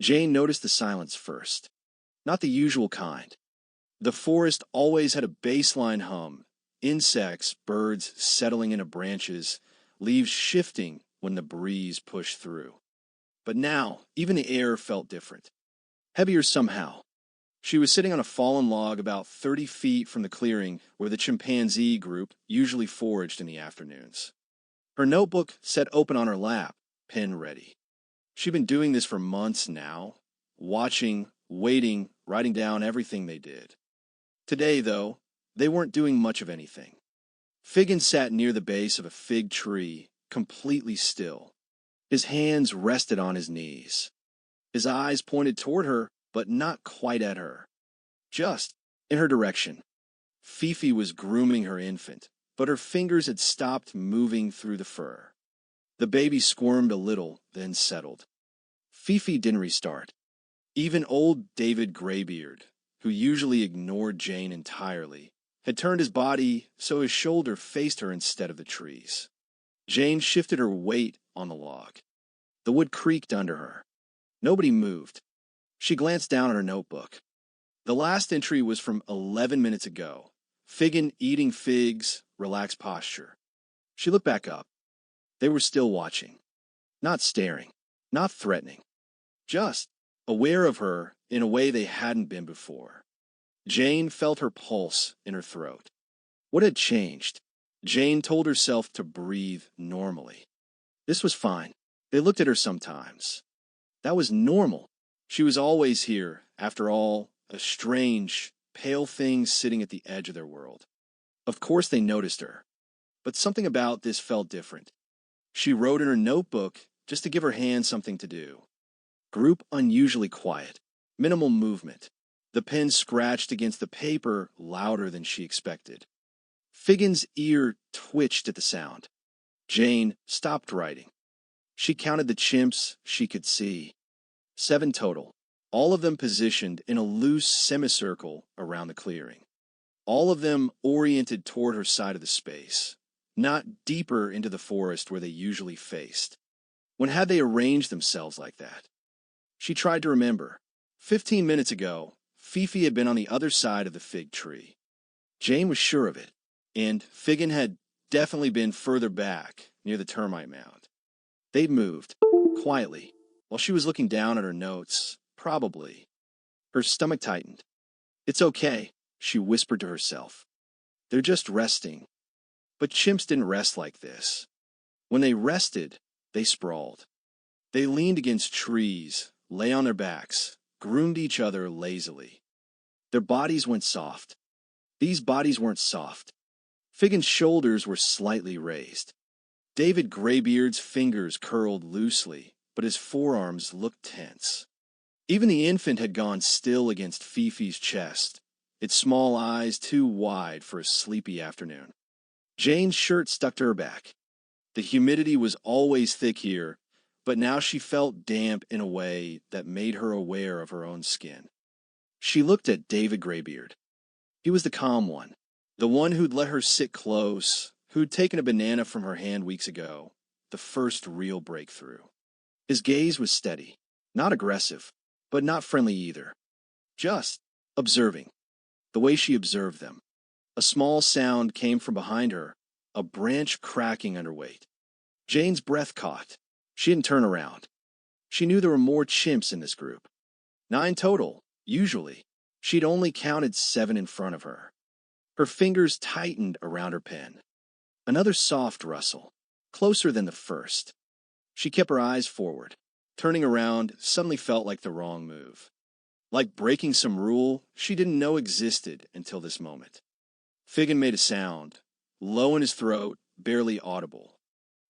Jane noticed the silence first. Not the usual kind. The forest always had a baseline hum, insects, birds settling into branches, leaves shifting when the breeze pushed through. But now, even the air felt different. Heavier somehow. She was sitting on a fallen log about 30 feet from the clearing where the chimpanzee group usually foraged in the afternoons. Her notebook sat open on her lap, pen ready. She'd been doing this for months now, watching, waiting, writing down everything they did. Today, though, they weren't doing much of anything. Figgin sat near the base of a fig tree, completely still. His hands rested on his knees. His eyes pointed toward her, but not quite at her. Just in her direction. Fifi was grooming her infant, but her fingers had stopped moving through the fur. The baby squirmed a little, then settled. Fifi didn't restart. Even old David Graybeard, who usually ignored Jane entirely, had turned his body so his shoulder faced her instead of the trees. Jane shifted her weight on the log. The wood creaked under her. Nobody moved. She glanced down at her notebook. The last entry was from 11 minutes ago. Figgin eating figs, relaxed posture. She looked back up. They were still watching. Not staring. Not threatening. Just aware of her in a way they hadn't been before. Jane felt her pulse in her throat. What had changed? Jane told herself to breathe normally. This was fine. They looked at her sometimes. That was normal. She was always here, after all, a strange, pale thing sitting at the edge of their world. Of course they noticed her. But something about this felt different. She wrote in her notebook just to give her hand something to do. Group unusually quiet. Minimal movement. The pen scratched against the paper louder than she expected. Figgin's ear twitched at the sound. Jane stopped writing. She counted the chimps she could see. 7 total, all of them positioned in a loose semicircle around the clearing. All of them oriented toward her side of the space, not deeper into the forest where they usually faced. When had they arranged themselves like that? She tried to remember. 15 minutes ago, Fifi had been on the other side of the fig tree. Jane was sure of it, and Figgin had definitely been further back, near the termite mound. They'd moved, quietly, while she was looking down at her notes, probably. Her stomach tightened. It's okay, she whispered to herself. They're just resting. But chimps didn't rest like this. When they rested, they sprawled. They leaned against trees, lay on their backs, groomed each other lazily. Their bodies went soft. These bodies weren't soft. Figgin's shoulders were slightly raised. David Graybeard's fingers curled loosely, but his forearms looked tense. Even the infant had gone still against Fifi's chest, its small eyes too wide for a sleepy afternoon. Jane's shirt stuck to her back. The humidity was always thick here, but now she felt damp in a way that made her aware of her own skin. She looked at David Graybeard. He was the calm one, the one who'd let her sit close, who'd taken a banana from her hand weeks ago, the first real breakthrough. His gaze was steady, not aggressive, but not friendly either. Just observing, the way she observed them. A small sound came from behind her, a branch cracking under weight. Jane's breath caught. She didn't turn around. She knew there were more chimps in this group. 9 total, usually. She'd only counted 7 in front of her. Her fingers tightened around her pen. Another soft rustle, closer than the first. She kept her eyes forward. Turning around suddenly felt like the wrong move. Like breaking some rule she didn't know existed until this moment. Figgin made a sound, low in his throat, barely audible.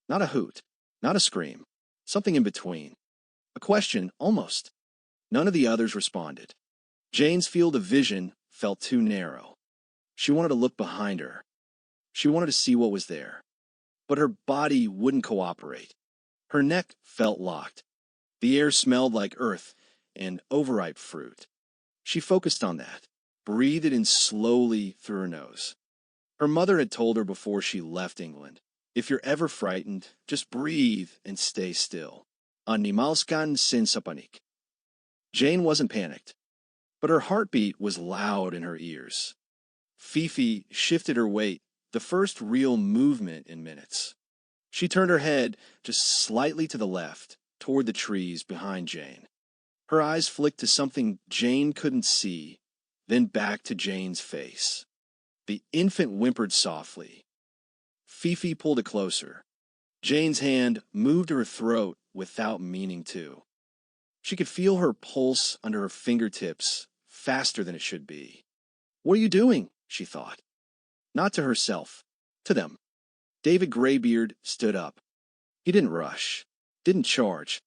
Not a hoot, not a scream, something in between. A question, almost. None of the others responded. Jane's field of vision felt too narrow. She wanted to look behind her. She wanted to see what was there. But her body wouldn't cooperate. Her neck felt locked. The air smelled like earth and overripe fruit. She focused on that, breathed it in slowly through her nose. Her mother had told her before she left England, if you're ever frightened, just breathe and stay still. Animalskan sin sa panik. Jane wasn't panicked, but her heartbeat was loud in her ears. Fifi shifted her weight, the first real movement in minutes. She turned her head just slightly to the left, toward the trees behind Jane. Her eyes flicked to something Jane couldn't see, then back to Jane's face. The infant whimpered softly. Fifi pulled it closer. Jane's hand moved to her throat without meaning to. She could feel her pulse under her fingertips, faster than it should be. "What are you doing?" she thought. Not to herself, to them. David Graybeard stood up. He didn't rush, didn't charge,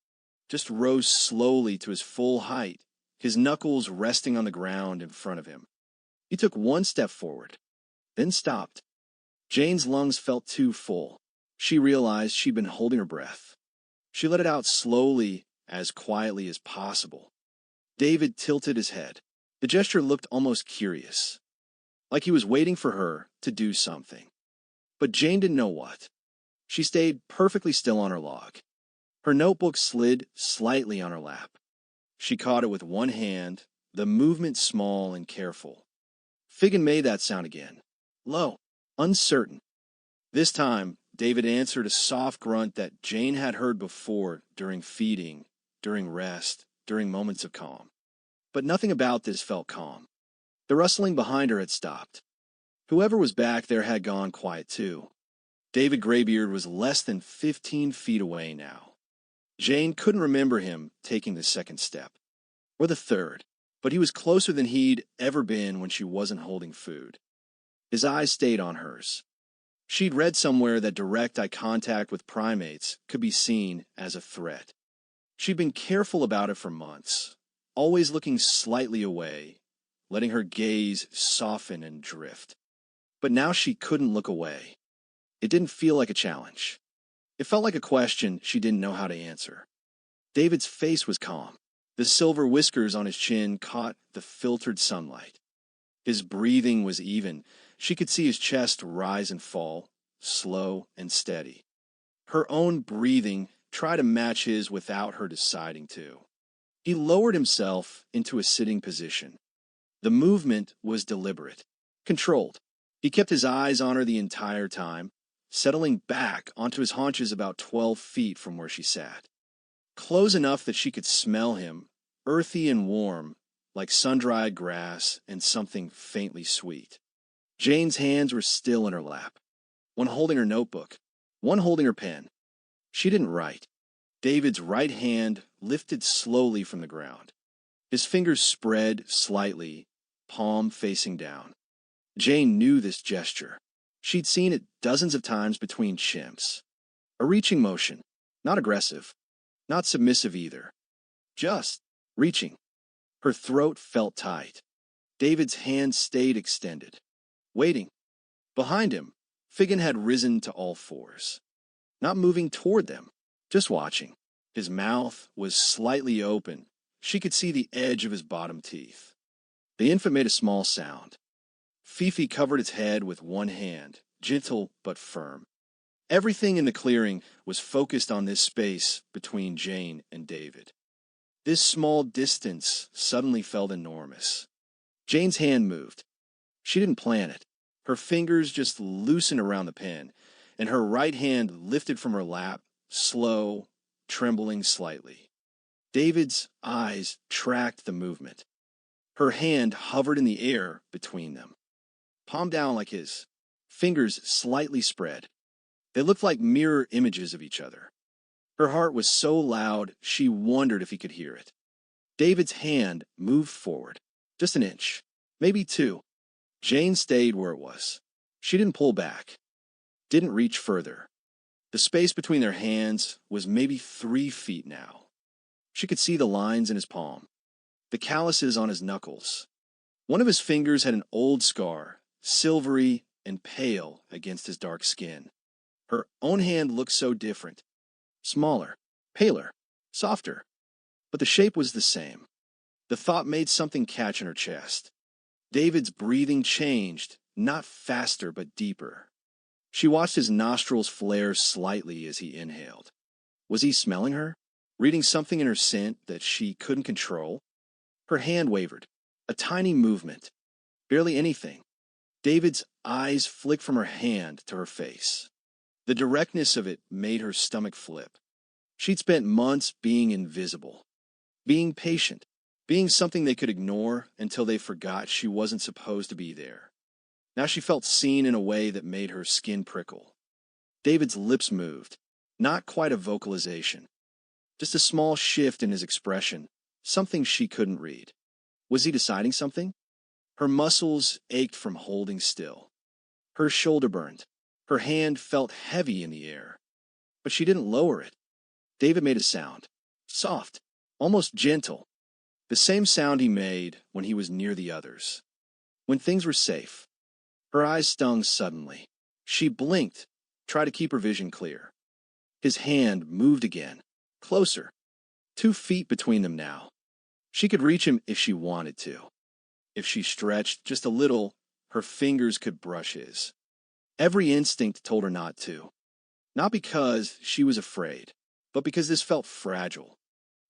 just rose slowly to his full height, his knuckles resting on the ground in front of him. He took one step forward, then stopped. Jane's lungs felt too full. She realized she'd been holding her breath. She let it out slowly, as quietly as possible. David tilted his head. The gesture looked almost curious, like he was waiting for her to do something. But Jane didn't know what. She stayed perfectly still on her log. Her notebook slid slightly on her lap. She caught it with one hand, the movement small and careful. Figgin made that sound again, low, uncertain. This time, David answered a soft grunt that Jane had heard before during feeding, during rest, during moments of calm. But nothing about this felt calm. The rustling behind her had stopped. Whoever was back there had gone quiet too. David Graybeard was less than 15 feet away now. Jane couldn't remember him taking the second step, or the third, but he was closer than he'd ever been when she wasn't holding food. His eyes stayed on hers. She'd read somewhere that direct eye contact with primates could be seen as a threat. She'd been careful about it for months, always looking slightly away, letting her gaze soften and drift. But now she couldn't look away. It didn't feel like a challenge. It felt like a question she didn't know how to answer. David's face was calm. The silver whiskers on his chin caught the filtered sunlight. His breathing was even. She could see his chest rise and fall, slow and steady. Her own breathing tried to match his without her deciding to. He lowered himself into a sitting position. The movement was deliberate, controlled. He kept his eyes on her the entire time, settling back onto his haunches about 12 feet from where she sat. Close enough that she could smell him, earthy and warm, like sun-dried grass and something faintly sweet. Jane's hands were still in her lap, one holding her notebook, one holding her pen. She didn't write. David's right hand lifted slowly from the ground. His fingers spread slightly, palm facing down. Jane knew this gesture. She'd seen it dozens of times between chimps. A reaching motion, not aggressive, not submissive either. Just reaching. Her throat felt tight. David's hand stayed extended, waiting. Behind him, Figgin had risen to all fours. Not moving toward them, just watching. His mouth was slightly open. She could see the edge of his bottom teeth. The infant made a small sound. Fifi covered its head with one hand, gentle but firm. Everything in the clearing was focused on this space between Jane and David. This small distance suddenly felt enormous. Jane's hand moved. She didn't plan it. Her fingers just loosened around the pen, and her right hand lifted from her lap, slow, trembling slightly. David's eyes tracked the movement. Her hand hovered in the air between them, palm down like his, fingers slightly spread. They looked like mirror images of each other. Her heart was so loud she wondered if he could hear it. David's hand moved forward, just an inch, maybe two. Jane stayed where it was. She didn't pull back, didn't reach further. The space between their hands was maybe 3 feet now. She could see the lines in his palm, the calluses on his knuckles. One of his fingers had an old scar, silvery and pale against his dark skin. Her own hand looked so different. Smaller, paler, softer. But the shape was the same. The thought made something catch in her chest. David's breathing changed, not faster but deeper. She watched his nostrils flare slightly as he inhaled. Was he smelling her? Reading something in her scent that she couldn't control? Her hand wavered. A tiny movement. Barely anything. David's eyes flicked from her hand to her face. The directness of it made her stomach flip. She'd spent months being invisible, being patient, being something they could ignore until they forgot she wasn't supposed to be there. Now she felt seen in a way that made her skin prickle. David's lips moved, not quite a vocalization, just a small shift in his expression, something she couldn't read. Was he deciding something? Her muscles ached from holding still. Her shoulder burned. Her hand felt heavy in the air. But she didn't lower it. David made a sound. Soft. Almost gentle. The same sound he made when he was near the others. When things were safe. Her eyes stung suddenly. She blinked, tried to keep her vision clear. His hand moved again. Closer. 2 feet between them now. She could reach him if she wanted to. If she stretched just a little, her fingers could brush his. Every instinct told her not to. Not because she was afraid, but because this felt fragile,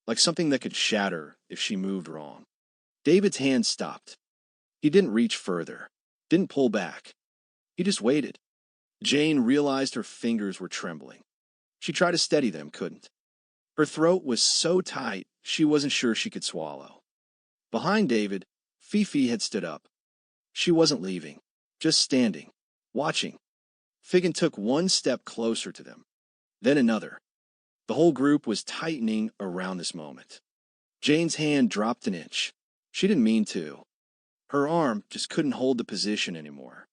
like something that could shatter if she moved wrong. David's hand stopped. He didn't reach further, didn't pull back. He just waited. Jane realized her fingers were trembling. She tried to steady them, couldn't. Her throat was so tight she wasn't sure she could swallow. Behind David, Fifi had stood up. She wasn't leaving, just standing, watching. Figgin took 1 step closer to them, then another. The whole group was tightening around this moment. Jane's hand dropped an inch. She didn't mean to. Her arm just couldn't hold the position anymore.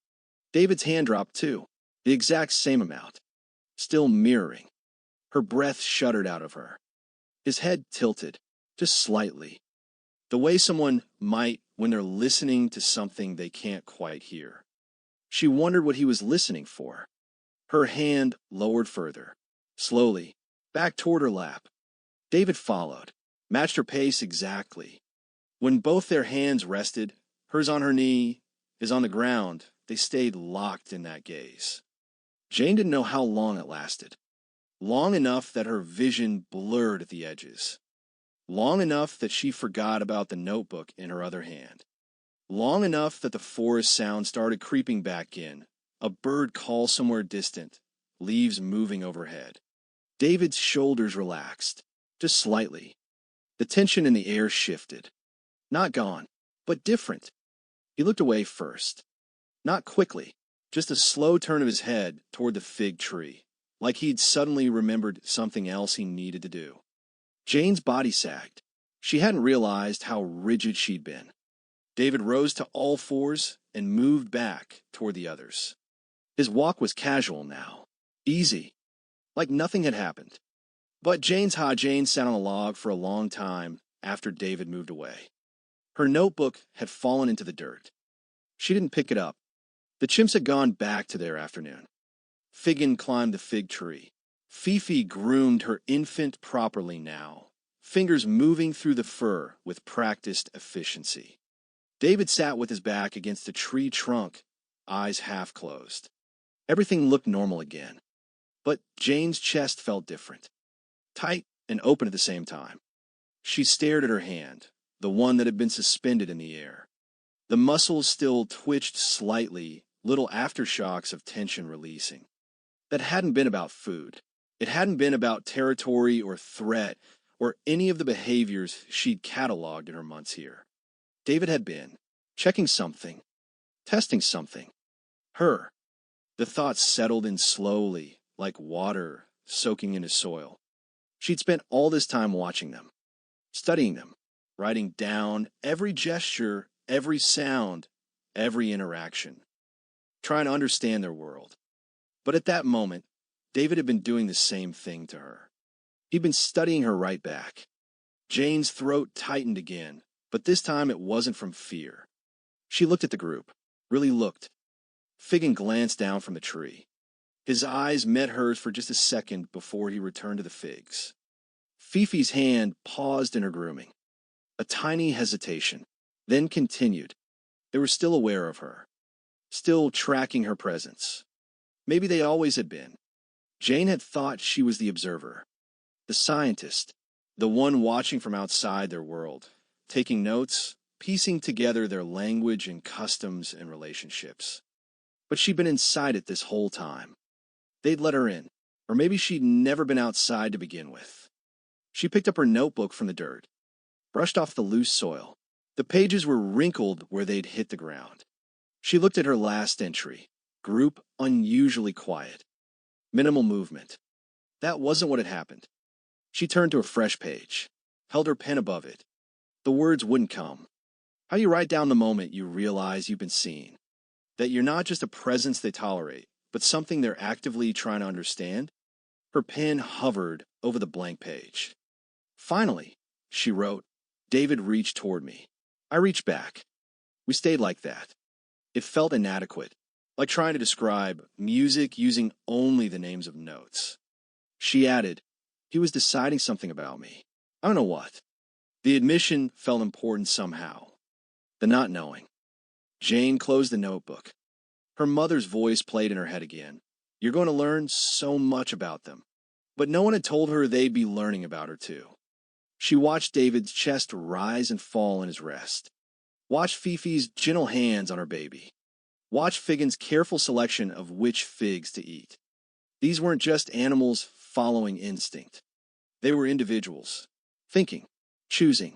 David's hand dropped too, the exact same amount, still mirroring. Her breath shuddered out of her. His head tilted, just slightly, the way someone might when they're listening to something they can't quite hear. She wondered what he was listening for. Her hand lowered further, slowly, back toward her lap. David followed, matched her pace exactly. When both their hands rested, hers on her knee, his on the ground, they stayed locked in that gaze. Jane didn't know how long it lasted. Long enough that her vision blurred at the edges. Long enough that she forgot about the notebook in her other hand. Long enough that the forest sound started creeping back in, a bird call somewhere distant, leaves moving overhead. David's shoulders relaxed, just slightly. The tension in the air shifted. Not gone, but different. He looked away first. Not quickly, just a slow turn of his head toward the fig tree, like he'd suddenly remembered something else he needed to do. Jane's body sagged. She hadn't realized how rigid she'd been. David rose to all fours and moved back toward the others. His walk was casual now, easy, like nothing had happened. But Jane sat on a log for a long time after David moved away. Her notebook had fallen into the dirt. She didn't pick it up. The chimps had gone back to their afternoon. Figgin climbed the fig tree. Fifi groomed her infant properly now, fingers moving through the fur with practiced efficiency. David sat with his back against a tree trunk, eyes half closed. Everything looked normal again. But Jane's chest felt different. Tight and open at the same time. She stared at her hand, the one that had been suspended in the air. The muscles still twitched slightly, little aftershocks of tension releasing. That hadn't been about food. It hadn't been about territory or threat or any of the behaviors she'd cataloged in her months here. David had been checking something, testing something. Her. The thoughts settled in slowly, like water soaking into soil. She'd spent all this time watching them, studying them, writing down every gesture, every sound, every interaction, trying to understand their world. But at that moment, David had been doing the same thing to her. He'd been studying her right back. Jane's throat tightened again, but this time it wasn't from fear. She looked at the group, really looked. Figgin glanced down from the tree. His eyes met hers for just a second before he returned to the figs. Fifi's hand paused in her grooming. A tiny hesitation, then continued. They were still aware of her, still tracking her presence. Maybe they always had been. Jane had thought she was the observer, the scientist, the one watching from outside their world. taking notes, piecing together their language and customs and relationships. But she'd been inside it this whole time. They'd let her in, or maybe she'd never been outside to begin with. She picked up her notebook from the dirt, brushed off the loose soil. The pages were wrinkled where they'd hit the ground. She looked at her last entry, group unusually quiet, minimal movement. That wasn't what had happened. She turned to a fresh page, held her pen above it. The words wouldn't come. How you write down the moment you realize you've been seen, that you're not just a presence they tolerate, but something they're actively trying to understand? Her pen hovered over the blank page. Finally, she wrote. David reached toward me. I reached back. We stayed like that. It felt inadequate, like trying to describe music using only the names of notes. She added, he was deciding something about me. I don't know what. The admission felt important somehow. The not knowing. Jane closed the notebook. Her mother's voice played in her head again. You're going to learn so much about them. But no one had told her they'd be learning about her too. She watched David's chest rise and fall in his rest. Watched Fifi's gentle hands on her baby. Watched Figgins' careful selection of which figs to eat. These weren't just animals following instinct. They were individuals, thinking, choosing,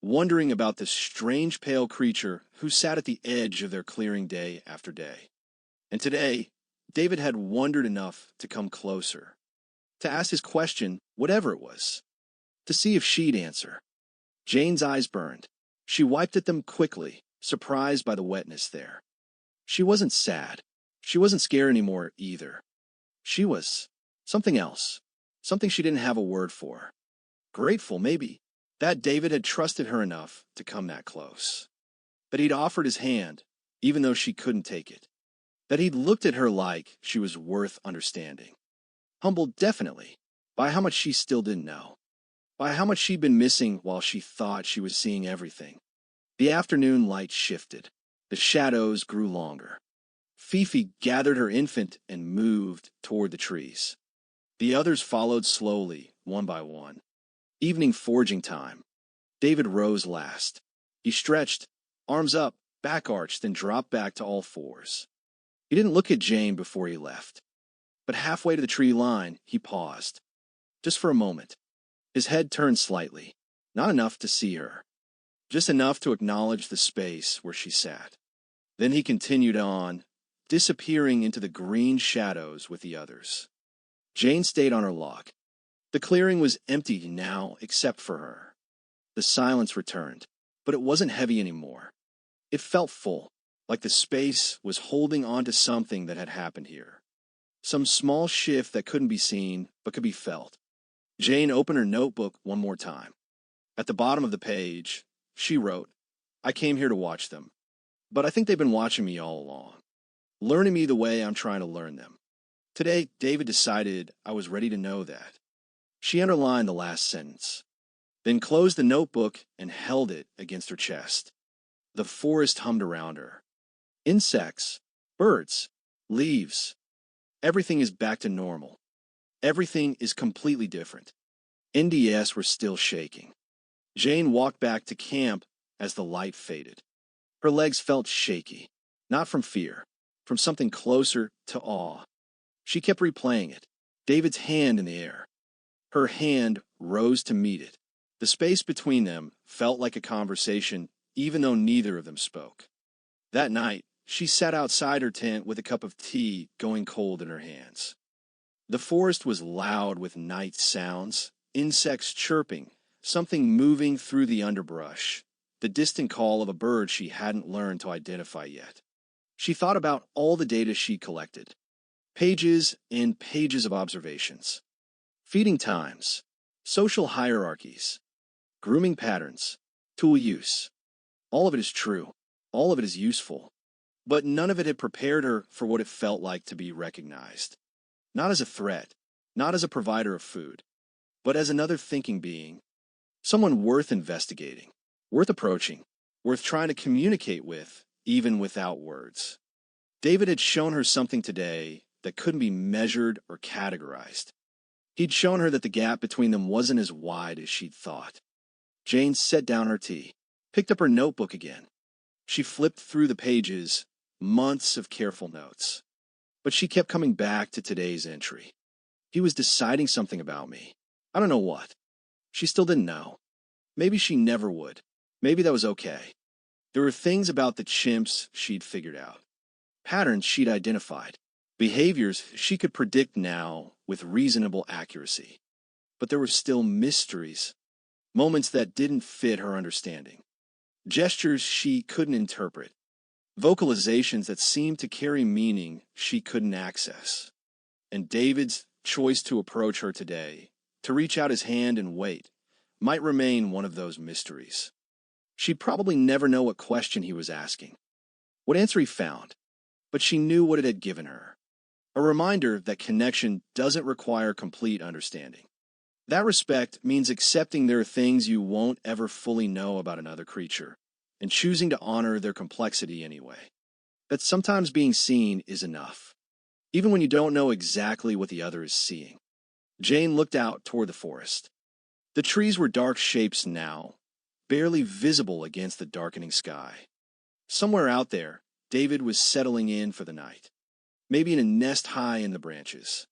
wondering about this strange pale creature who sat at the edge of their clearing day after day. And today, David had wondered enough to come closer, to ask his question, whatever it was, to see if she'd answer. Jane's eyes burned. She wiped at them quickly, surprised by the wetness there. She wasn't sad. She wasn't scared anymore either. She was something else, something she didn't have a word for. Grateful, maybe, that David had trusted her enough to come that close. That he'd offered his hand, even though she couldn't take it. That he'd looked at her like she was worth understanding. Humbled, definitely, by how much she still didn't know. By how much she'd been missing while she thought she was seeing everything. The afternoon light shifted. The shadows grew longer. Fifi gathered her infant and moved toward the trees. The others followed slowly, one by one. Evening foraging time. David rose last. He stretched, arms up, back arched, then dropped back to all fours. He didn't look at Jane before he left. But halfway to the tree line, he paused. Just for a moment. His head turned slightly, not enough to see her, just enough to acknowledge the space where she sat. Then he continued on, disappearing into the green shadows with the others. Jane stayed on her log. The clearing was empty now except for her. The silence returned, but it wasn't heavy anymore. It felt full, like the space was holding on to something that had happened here. Some small shift that couldn't be seen, but could be felt. Jane opened her notebook one more time. At the bottom of the page, she wrote, I came here to watch them, but I think they've been watching me all along, learning me the way I'm trying to learn them. Today, David decided I was ready to know that. She underlined the last sentence, then closed the notebook and held it against her chest. The forest hummed around her. Insects, birds, leaves. Everything is back to normal. Everything is completely different. NDS were still shaking. Jane walked back to camp as the light faded. Her legs felt shaky, not from fear, from something closer to awe. She kept replaying it, David's hand in the air. Her hand rose to meet it. The space between them felt like a conversation, even though neither of them spoke. That night, she sat outside her tent with a cup of tea going cold in her hands. The forest was loud with night sounds, insects chirping, something moving through the underbrush, the distant call of a bird she hadn't learned to identify yet. She thought about all the data she collected, pages and pages of observations. Feeding times, social hierarchies, grooming patterns, tool use. All of it is true. All of it is useful. But none of it had prepared her for what it felt like to be recognized. Not as a threat, not as a provider of food, but as another thinking being, someone worth investigating, worth approaching, worth trying to communicate with, even without words. David had shown her something today that couldn't be measured or categorized. He'd shown her that the gap between them wasn't as wide as she'd thought. Jane set down her tea. picked up her notebook again. She flipped through the pages, months of careful notes. But she kept coming back to today's entry. He was deciding something about me. I don't know what. She still didn't know. Maybe she never would. Maybe that was okay. There were things about the chimps she'd figured out. Patterns she'd identified. Behaviors she could predict now with reasonable accuracy. But there were still mysteries. Moments that didn't fit her understanding. Gestures she couldn't interpret. Vocalizations that seemed to carry meaning she couldn't access. And David's choice to approach her today, to reach out his hand and wait, might remain one of those mysteries. She'd probably never know what question he was asking, what answer he found, but she knew what it had given her. A reminder that connection doesn't require complete understanding. That respect means accepting there are things you won't ever fully know about another creature, and choosing to honor their complexity anyway. That sometimes being seen is enough, even when you don't know exactly what the other is seeing. Jane looked out toward the forest. The trees were dark shapes now, barely visible against the darkening sky. Somewhere out there, David was settling in for the night, maybe in a nest high in the branches,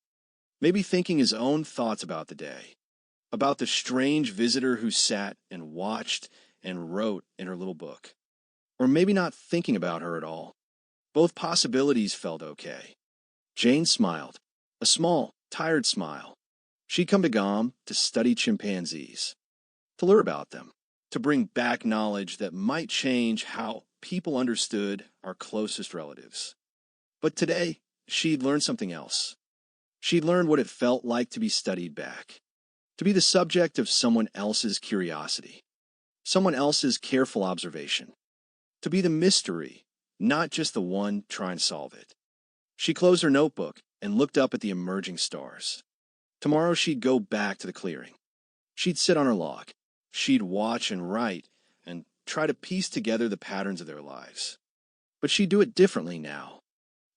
maybe thinking his own thoughts about the day, about the strange visitor who sat and watched and wrote in her little book. Or maybe not thinking about her at all. Both possibilities felt okay. Jane smiled, a small, tired smile. She'd come to Guam to study chimpanzees, to learn about them, to bring back knowledge that might change how people understood our closest relatives. But today, she'd learned something else. She'd learned what it felt like to be studied back, to be the subject of someone else's curiosity, someone else's careful observation, to be the mystery, not just the one trying to solve it. She closed her notebook and looked up at the emerging stars. Tomorrow she'd go back to the clearing. She'd sit on her log. She'd watch and write and try to piece together the patterns of their lives. But she'd do it differently now,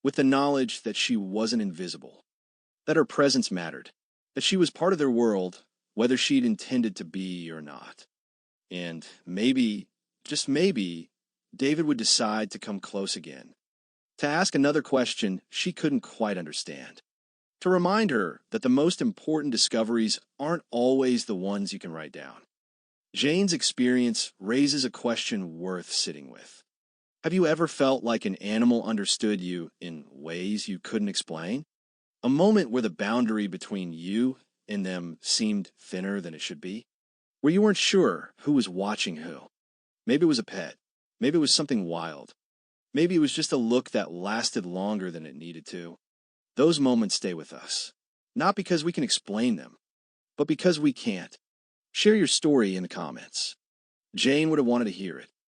with the knowledge that she wasn't invisible, that her presence mattered, that she was part of their world, whether she'd intended to be or not. And maybe, just maybe, David would decide to come close again, to ask another question she couldn't quite understand, to remind her that the most important discoveries aren't always the ones you can write down. Jane's experience raises a question worth sitting with. Have you ever felt like an animal understood you in ways you couldn't explain? A moment where the boundary between you and them seemed thinner than it should be? Where you weren't sure who was watching who? Maybe it was a pet. Maybe it was something wild. Maybe it was just a look that lasted longer than it needed to. Those moments stay with us, not because we can explain them, but because we can't. Share your story in the comments. Jane would have wanted to hear it.